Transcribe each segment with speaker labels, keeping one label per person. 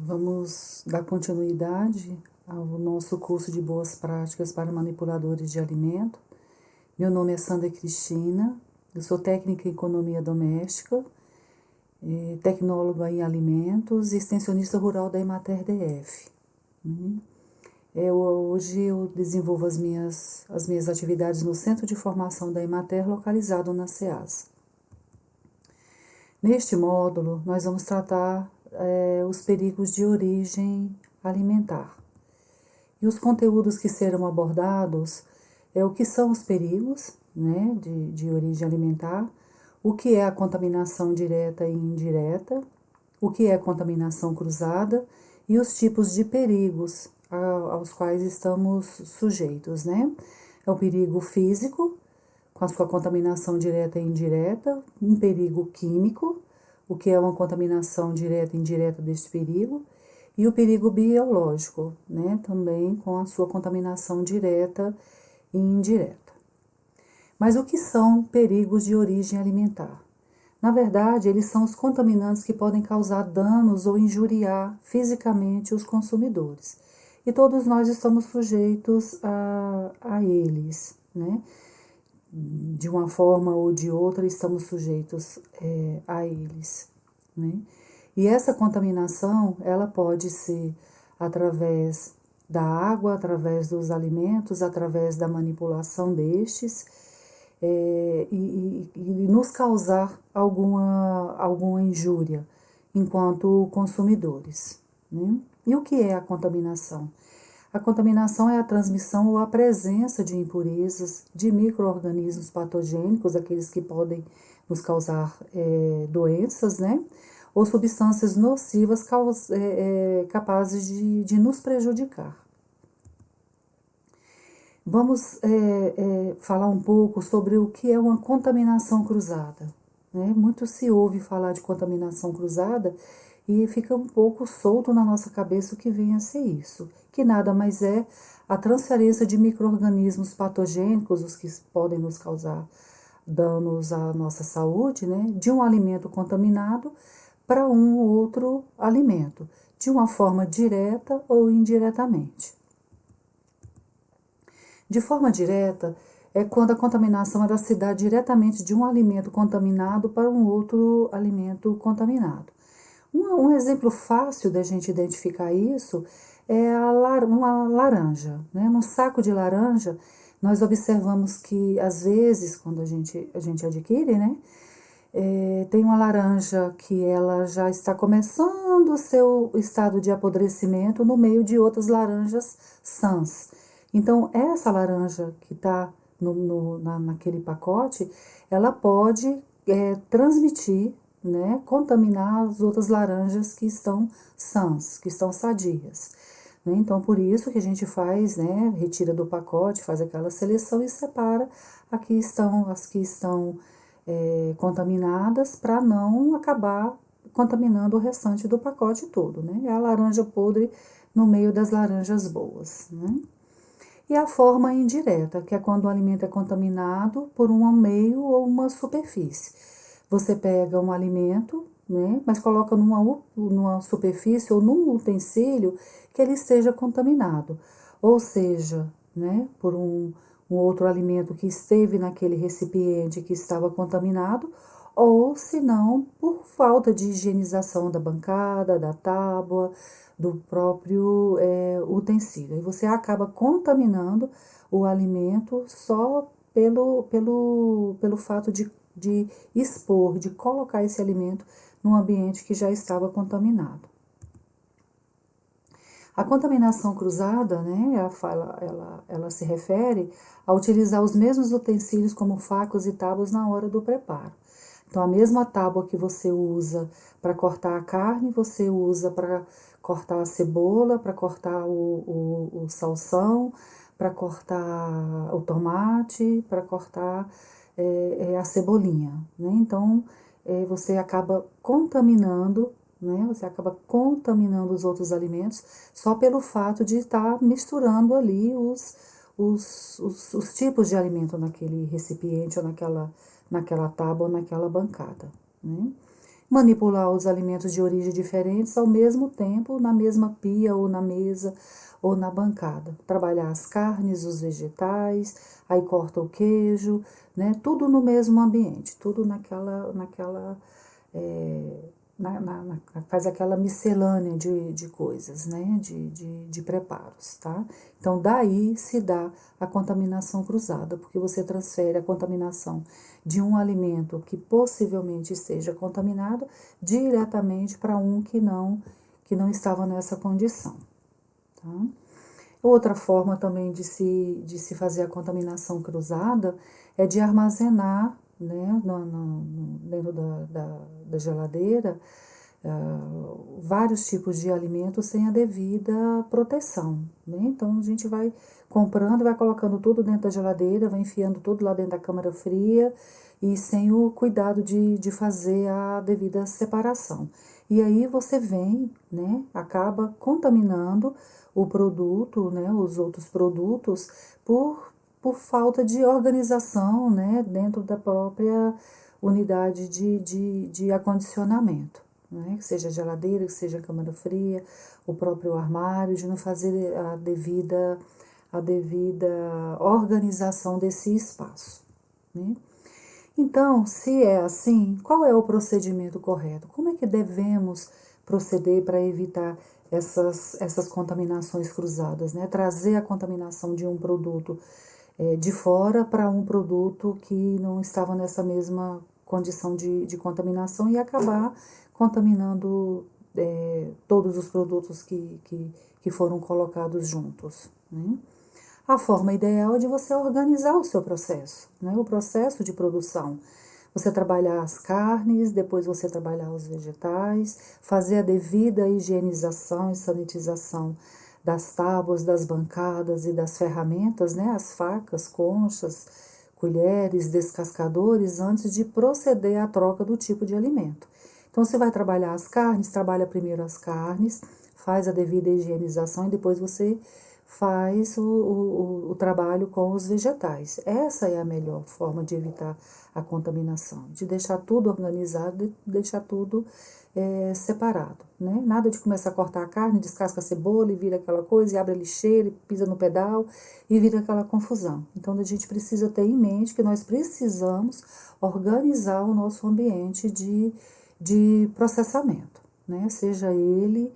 Speaker 1: Vamos dar continuidade ao nosso curso de boas práticas para manipuladores de alimento. Meu nome é Sandra Cristina, eu sou técnica em economia doméstica, tecnóloga em alimentos e extensionista rural da Emater DF. Hoje eu desenvolvo as minhas atividades no Centro de Formação da Emater, localizado na SEASA. Neste módulo, nós vamos tratar os perigos de origem alimentar. E os conteúdos que serão abordados o que são os perigos, né, de origem alimentar, o que é a contaminação direta e indireta, o que é a contaminação cruzada e os tipos de perigos aos quais estamos sujeitos, né? É o perigo físico, com a sua contaminação direta e indireta, um perigo químico, o que é uma contaminação direta e indireta deste perigo, e o perigo biológico, né, também com a sua contaminação direta e indireta. Mas o que são perigos de origem alimentar? Na verdade, eles são os contaminantes que podem causar danos ou injuriar fisicamente os consumidores. E todos nós estamos sujeitos a eles, né? De uma forma ou de outra estamos sujeitos a eles, né? E essa contaminação, ela pode ser através da água, através dos alimentos, através da manipulação destes, e nos causar alguma injúria enquanto consumidores, né? E o que é a contaminação? A contaminação é a transmissão ou a presença de impurezas, de micro-organismos patogênicos, aqueles que podem nos causar doenças, né? Ou substâncias nocivas capazes de nos prejudicar. Vamos falar um pouco sobre o que é uma contaminação cruzada, né? Muito se ouve falar de contaminação cruzada e fica um pouco solto na nossa cabeça o que vem a ser isso, que nada mais é a transferência de micro-organismos patogênicos, os que podem nos causar danos à nossa saúde, né, de um alimento contaminado para um outro alimento, de uma forma direta ou indiretamente. De forma direta, é quando a contaminação ela se dá diretamente de um alimento contaminado para um outro alimento contaminado. Um exemplo fácil da gente identificar isso é uma laranja, né? Num saco de laranja, nós observamos que, às vezes, quando a gente adquire, né? Tem uma laranja que ela já está começando o seu estado de apodrecimento no meio de outras laranjas sãs. Então, essa laranja que está naquele pacote, ela pode transmitir, né, contaminar as outras laranjas que estão sãs, que estão sadias. Né? Então, por isso que a gente faz, né, retira do pacote, faz aquela seleção e separa as que estão contaminadas para não acabar contaminando o restante do pacote todo, né? É a laranja podre no meio das laranjas boas, né? E a forma indireta, que é quando o alimento é contaminado por um meio ou uma superfície. Você pega um alimento, né, mas coloca numa superfície ou num utensílio que ele esteja contaminado. Ou seja, né, por um outro alimento que esteve naquele recipiente que estava contaminado, ou se não, por falta de higienização da bancada, da tábua, do próprio utensílio. E você acaba contaminando o alimento só pelo fato de expor, de colocar esse alimento num ambiente que já estava contaminado. A contaminação cruzada, né, ela se refere a utilizar os mesmos utensílios como facos e tábuas na hora do preparo. Então, a mesma tábua que você usa para cortar a carne, você usa para cortar a cebola, para cortar o salsão, para cortar o tomate, para cortar a cebolinha, né? Então, você acaba contaminando, né? Você acaba contaminando os outros alimentos só pelo fato de estar misturando ali os tipos de alimento naquele recipiente ou naquela tábua ou naquela bancada, né? manipular os alimentos de origem diferentes ao mesmo tempo, na mesma pia ou na mesa ou na bancada. Trabalhar as carnes, os vegetais, aí corta o queijo, né? Tudo no mesmo ambiente, tudo faz aquela miscelânea de coisas, né? De preparos, tá? Então, daí se dá a contaminação cruzada, porque você transfere a contaminação de um alimento que possivelmente esteja contaminado diretamente para um que não estava nessa condição, tá? Outra forma também de se fazer a contaminação cruzada é de armazenar, né, dentro da geladeira, vários tipos de alimentos sem a devida proteção, né? Então a gente vai comprando, vai colocando tudo dentro da geladeira, vai enfiando tudo lá dentro da câmara fria e sem o cuidado de fazer a devida separação. E aí você vem, né, acaba contaminando o produto, né, os outros produtos por falta de organização, né, dentro da própria unidade de acondicionamento, né, que seja geladeira, que seja câmara fria, o próprio armário, de não fazer a devida organização desse espaço, né? Então, se é assim, qual é o procedimento correto? Como é que devemos proceder para evitar essas contaminações cruzadas, né? Trazer a contaminação de um produto de fora para um produto que não estava nessa mesma condição de contaminação e acabar contaminando todos os produtos que foram colocados juntos, né? A forma ideal é de você organizar o seu processo, né? O processo de produção. Você trabalhar as carnes, depois você trabalhar os vegetais, fazer a devida higienização e sanitização das tábuas, das bancadas e das ferramentas, né? As facas, conchas, colheres, descascadores, antes de proceder à troca do tipo de alimento. Então, você vai trabalhar as carnes, trabalha primeiro as carnes, faz a devida higienização e depois você faz o trabalho com os vegetais. Essa é a melhor forma de evitar a contaminação, de deixar tudo organizado, de deixar tudo separado, né? Nada de começar a cortar a carne, descasca a cebola e vira aquela coisa, e abre a lixeira, e pisa no pedal e vira aquela confusão. Então, a gente precisa ter em mente que nós precisamos organizar o nosso ambiente de processamento, né? Seja ele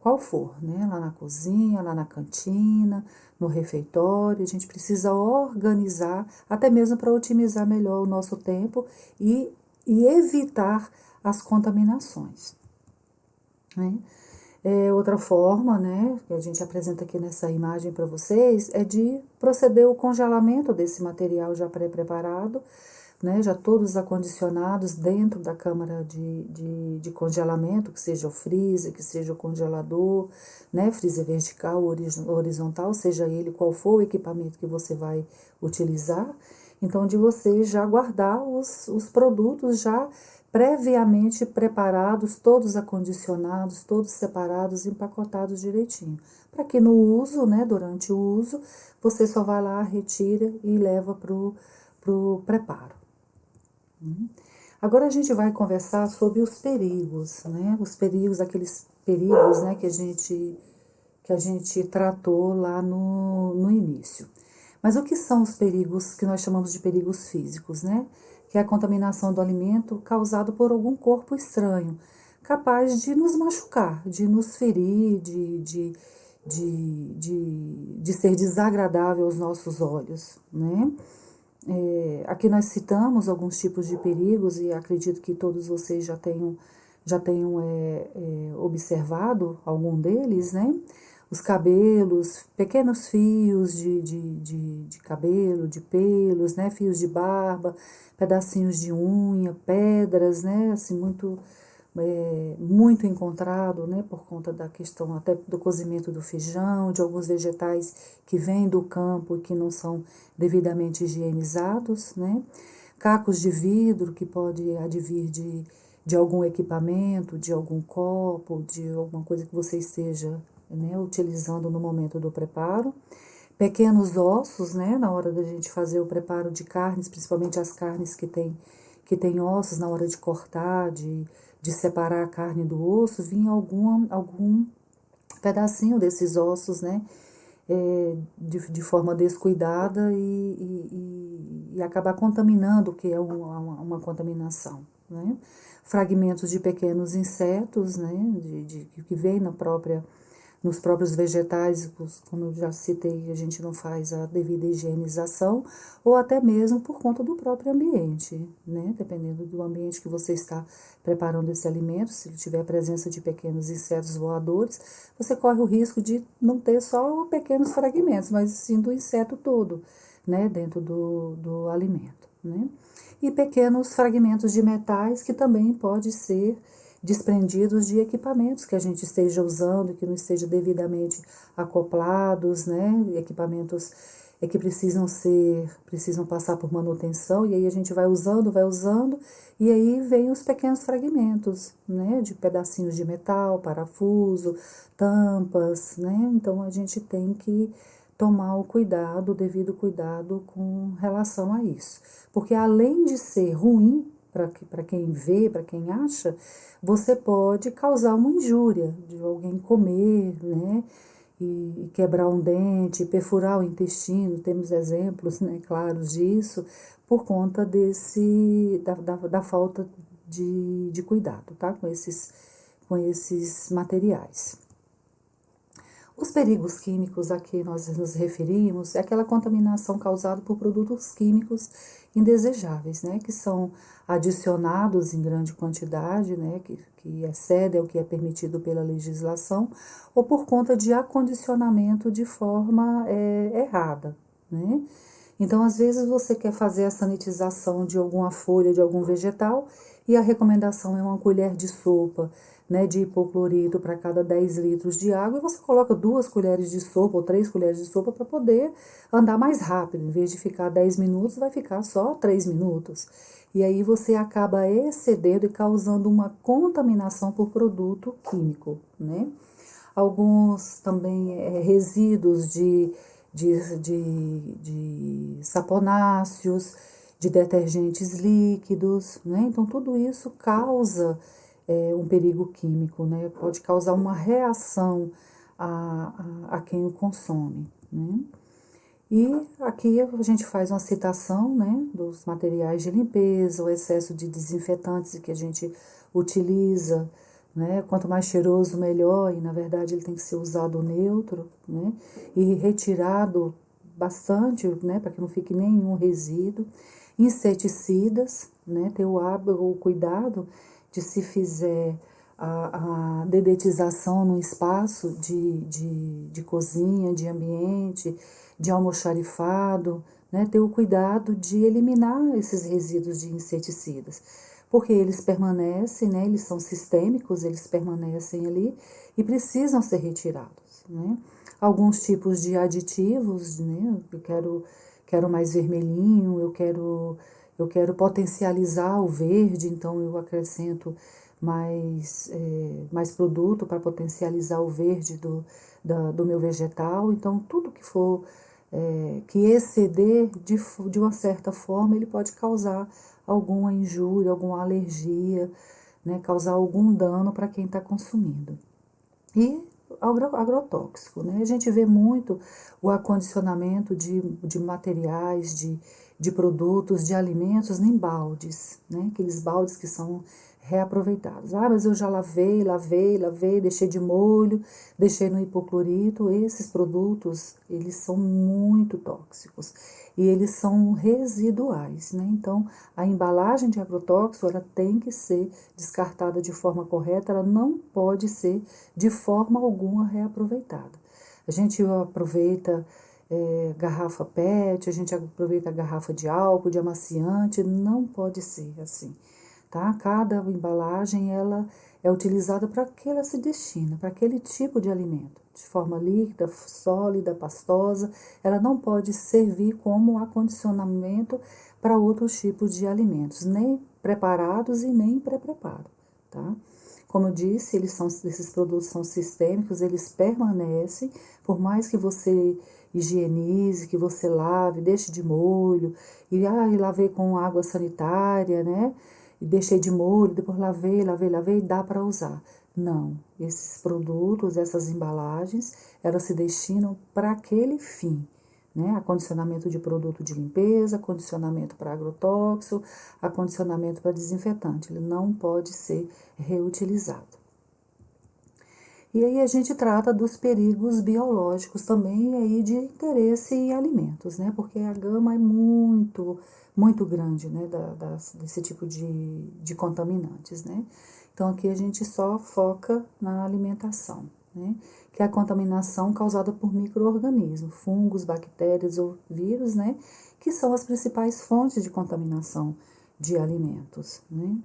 Speaker 1: qual for, né? Lá na cozinha, lá na cantina, no refeitório, a gente precisa organizar, até mesmo para otimizar melhor o nosso tempo e evitar as contaminações, né? Outra forma, né, que a gente apresenta aqui nessa imagem para vocês, é de proceder ao congelamento desse material já pré-preparado, né, já todos acondicionados dentro da câmara de congelamento, que seja o freezer, que seja o congelador, né, freezer vertical ou horizontal, seja ele qual for o equipamento que você vai utilizar. Então, de você já guardar os produtos já previamente preparados, todos acondicionados, todos separados, empacotados direitinho. Para que no uso, né, durante o uso, você só vai lá, retira e leva pro preparo. Agora a gente vai conversar sobre os perigos, né? Os perigos, aqueles perigos, né, que a gente tratou lá no início. Mas o que são os perigos que nós chamamos de perigos físicos, né? Que é a contaminação do alimento causado por algum corpo estranho, capaz de nos machucar, de nos ferir, de ser desagradável aos nossos olhos, né? Aqui nós citamos alguns tipos de perigos e acredito que todos vocês já tenham observado algum deles, né? Os cabelos, pequenos fios de cabelo, de pelos, né? Fios de barba, pedacinhos de unha, pedras, né? Assim, muito encontrado, né, por conta da questão até do cozimento do feijão, de alguns vegetais que vêm do campo e que não são devidamente higienizados, né, cacos de vidro que pode advir de algum equipamento, de algum copo, de alguma coisa que você esteja, né, utilizando no momento do preparo, pequenos ossos, né, na hora da gente fazer o preparo de carnes, principalmente as carnes que têm que tem ossos, na hora de cortar, de separar a carne do osso, vinha algum pedacinho desses ossos, né? De forma descuidada e acabar contaminando, o que é uma contaminação, né? Fragmentos de pequenos insetos, né? Que vem nos próprios vegetais, como eu já citei, a gente não faz a devida higienização, ou até mesmo por conta do próprio ambiente, né? Dependendo do ambiente que você está preparando esse alimento, se tiver a presença de pequenos insetos voadores, você corre o risco de não ter só pequenos fragmentos, mas sim do inseto todo, né? Dentro do alimento, né? E pequenos fragmentos de metais que também pode ser desprendidos de equipamentos que a gente esteja usando, que não esteja devidamente acoplados, né? Equipamentos que precisam passar por manutenção, e aí a gente vai usando, e aí vem os pequenos fragmentos, né? De pedacinhos de metal, parafuso, tampas, né? Então a gente tem que tomar o devido cuidado com relação a isso. Porque além de ser ruim para quem vê, para quem acha, você pode causar uma injúria de alguém comer, né? E quebrar um dente, perfurar o intestino, temos exemplos, né, claros disso, por conta da falta de cuidado, tá? Com esses materiais. Os perigos químicos a que nós nos referimos é aquela contaminação causada por produtos químicos indesejáveis, né, que são adicionados em grande quantidade, né, que excedem o que é permitido pela legislação, ou por conta de acondicionamento de forma errada, né. Então, às vezes, você quer fazer a sanitização de alguma folha, de algum vegetal, e a recomendação é uma colher de sopa, né, de hipoclorito para cada 10 litros de água, e você coloca 2 colheres de sopa ou 3 colheres de sopa para poder andar mais rápido. Em vez de ficar 10 minutos, vai ficar só 3 minutos. E aí você acaba excedendo e causando uma contaminação por produto químico, né? Alguns também resíduos de saponáceos, de detergentes líquidos, né? Então tudo isso causa um perigo químico, né? Pode causar uma reação a quem o consome, né? E aqui a gente faz uma citação, né, dos materiais de limpeza, o excesso de desinfetantes que a gente utiliza, né, quanto mais cheiroso melhor, e na verdade ele tem que ser usado neutro, né, e retirado bastante, né, para que não fique nenhum resíduo. Inseticidas, né, ter o cuidado de, se fizer a dedetização no espaço de cozinha, de ambiente, de almoxarifado, né, ter o cuidado de eliminar esses resíduos de inseticidas, porque eles permanecem, né, eles são sistêmicos, eles permanecem ali e precisam ser retirados, né. Alguns tipos de aditivos, né, eu quero mais vermelhinho, eu quero potencializar o verde, então eu acrescento mais produto para potencializar o verde do meu vegetal. Então, tudo que for que exceder de uma certa forma, ele pode causar alguma injúria, alguma alergia, né, causar algum dano para quem está consumindo. E agrotóxico, né? A gente vê muito o acondicionamento de materiais, de produtos, de alimentos em baldes, né? Aqueles baldes que são reaproveitados. Ah, mas eu já lavei, deixei de molho, deixei no hipoclorito. Esses produtos, eles são muito tóxicos e eles são residuais, né? Então, a embalagem de agrotóxico, ela tem que ser descartada de forma correta, ela não pode ser de forma alguma reaproveitada. A gente aproveita garrafa PET, a gente aproveita a garrafa de álcool, de amaciante, não pode ser assim, tá? Cada embalagem, ela é utilizada para que ela se destina, para aquele tipo de alimento, de forma líquida, sólida, pastosa, ela não pode servir como acondicionamento para outros tipos de alimentos, nem preparados e nem pré-preparados, tá? Como eu disse, esses produtos são sistêmicos, eles permanecem, por mais que você higienize, que você lave, deixe de molho, e lavei com água sanitária, né? E deixei de molho, depois lavei, dá para usar. Não, esses produtos, essas embalagens, elas se destinam para aquele fim, né? Acondicionamento de produto de limpeza, acondicionamento para agrotóxico, acondicionamento para desinfetante. Ele não pode ser reutilizado. E aí a gente trata dos perigos biológicos também aí de interesse em alimentos, né? Porque a gama é muito grande, né? Desse tipo de contaminantes, né? Então aqui a gente só foca na alimentação, né? Que é a contaminação causada por micro-organismos, fungos, bactérias ou vírus, né? Que são as principais fontes de contaminação de alimentos, né?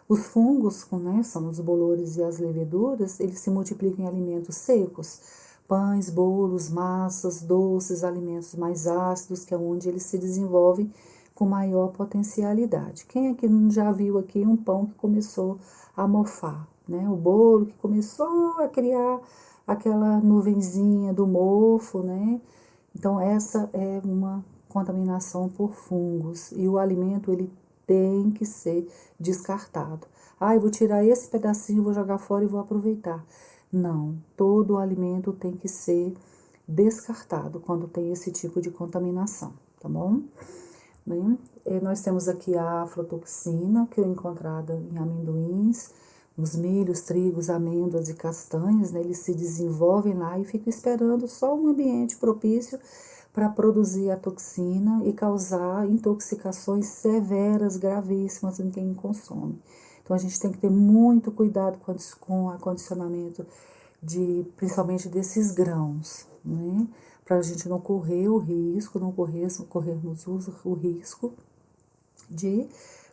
Speaker 1: Os fungos, né, são os bolores e as leveduras, eles se multiplicam em alimentos secos, pães, bolos, massas, doces, alimentos mais ácidos, que é onde eles se desenvolvem com maior potencialidade. Quem aqui não já viu aqui um pão que começou a mofar, né? O bolo que começou a criar aquela nuvenzinha do mofo, né? Então essa é uma contaminação por fungos e o alimento ele tem que ser descartado. Eu vou tirar esse pedacinho, vou jogar fora e vou aproveitar. Não, todo o alimento tem que ser descartado quando tem esse tipo de contaminação, tá bom? Bem, nós temos aqui a aflatoxina, que é encontrada em amendoins, os milhos, trigos, amêndoas e castanhas, né? Eles se desenvolvem lá e ficam esperando só um ambiente propício para produzir a toxina e causar intoxicações severas, gravíssimas em quem consome. Então a gente tem que ter muito cuidado com o acondicionamento principalmente desses grãos, né? Para a gente não correr o risco, corrermos o risco de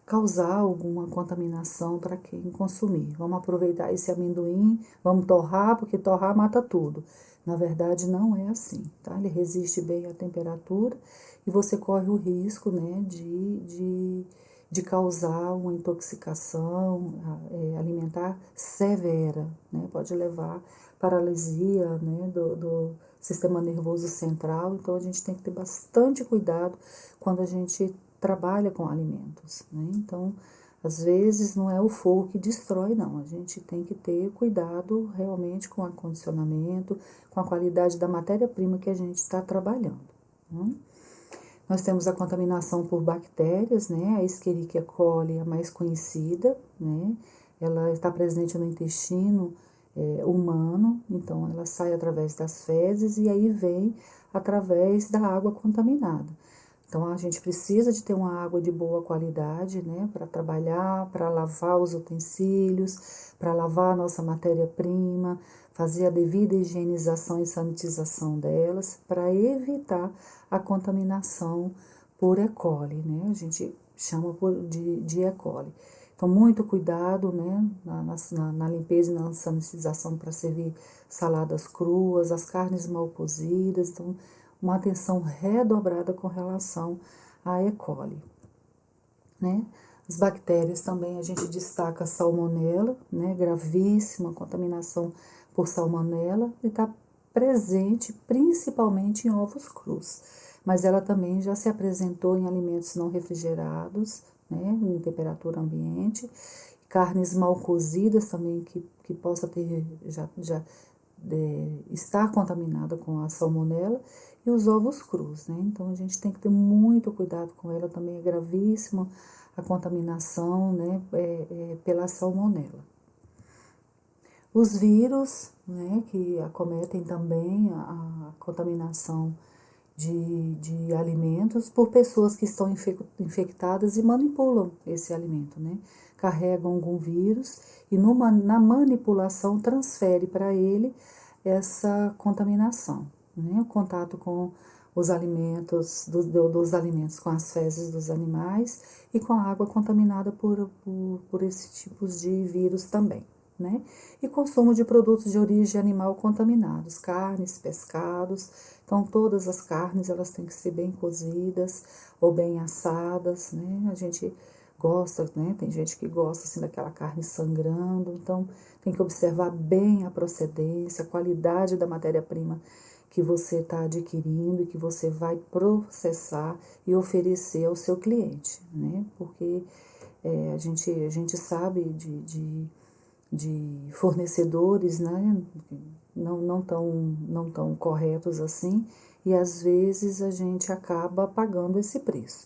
Speaker 1: causar alguma contaminação para quem consumir. Vamos aproveitar esse amendoim, vamos torrar, porque torrar mata tudo. Na verdade, não é assim, tá? Ele resiste bem à temperatura e você corre o risco, né, de causar uma intoxicação alimentar severa, né? Pode levar paralisia, né, do sistema nervoso central. Então, a gente tem que ter bastante cuidado quando a gente trabalha com alimentos, né? Então, às vezes não é o fogo que destrói, não. A gente tem que ter cuidado realmente com o acondicionamento, com a qualidade da matéria-prima que a gente está trabalhando, né? Nós temos a contaminação por bactérias, né? A Escherichia coli é a mais conhecida, né? Ela está presente no intestino humano, então ela sai através das fezes e aí vem através da água contaminada. Então, a gente precisa de ter uma água de boa qualidade, né, para trabalhar, para lavar os utensílios, para lavar a nossa matéria-prima, fazer a devida higienização e sanitização delas, para evitar a contaminação por E. coli, né, a gente chama de E. coli. Então, muito cuidado, né, na limpeza e na sanitização para servir saladas cruas, as carnes mal cozidas, então uma atenção redobrada com relação à E. coli, né? As bactérias também a gente destaca a salmonela, né? Gravíssima contaminação por salmonela e está presente principalmente em ovos crus, mas ela também já se apresentou em alimentos não refrigerados, né? Em temperatura ambiente, carnes mal cozidas também que possa ter estar contaminada com a salmonela e os ovos crus, né? Então a gente tem que ter muito cuidado com ela, também é gravíssima a contaminação, né, pela salmonela. Os vírus, né, que acometem também a contaminação de alimentos por pessoas que estão infectadas e manipulam esse alimento, né? Carregam algum vírus e na manipulação transfere para ele essa contaminação, né? O contato com os alimentos, dos alimentos com as fezes dos animais e com a água contaminada por esses tipos de vírus também, né? E consumo de produtos de origem animal contaminados, carnes, pescados. Então, todas as carnes, elas têm que ser bem cozidas ou bem assadas, né? A gente gosta, né? Tem gente que gosta assim daquela carne sangrando, então tem que observar bem a procedência, a qualidade da matéria-prima que você está adquirindo e que você vai processar e oferecer ao seu cliente, né? Porque a gente sabe de fornecedores, né? Não tão corretos assim, e às vezes a gente acaba pagando esse preço.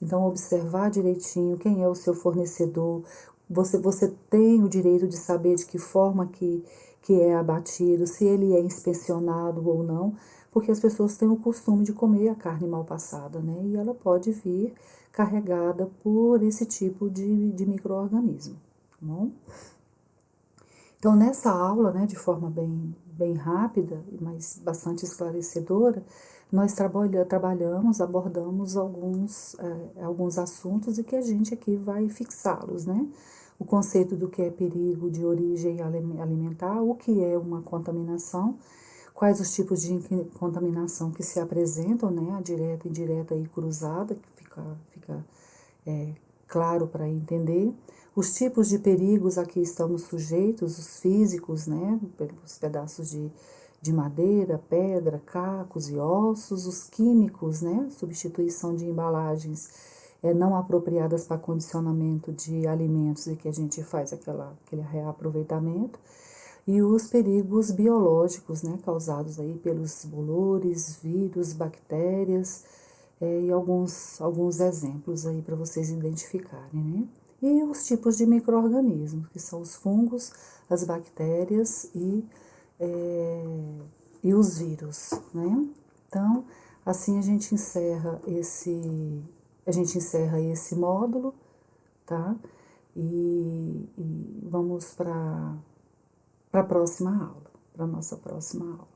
Speaker 1: Então, observar direitinho quem é o seu fornecedor, você tem o direito de saber de que forma que é abatido, se ele é inspecionado ou não, porque as pessoas têm o costume de comer a carne mal passada, né? E ela pode vir carregada por esse tipo de micro-organismo, tá bom? Então, nessa aula, né, de forma bem rápida, mas bastante esclarecedora, nós trabalhamos, abordamos alguns assuntos e que a gente aqui vai fixá-los, né? O conceito do que é perigo de origem alimentar, o que é uma contaminação, quais os tipos de contaminação que se apresentam, né? A direta, indireta e cruzada, que fica claro para entender. Os tipos de perigos a que estamos sujeitos, os físicos, né, pelos pedaços de madeira, pedra, cacos e ossos, os químicos, né, substituição de embalagens não apropriadas para condicionamento de alimentos e que a gente faz aquele reaproveitamento, e os perigos biológicos, né, causados aí pelos bolores, vírus, bactérias, e alguns exemplos aí para vocês identificarem, né? E os tipos de micro-organismos, que são os fungos, as bactérias e os vírus, né? Então, assim a gente encerra esse módulo, tá? E vamos para a próxima aula, para a nossa próxima aula.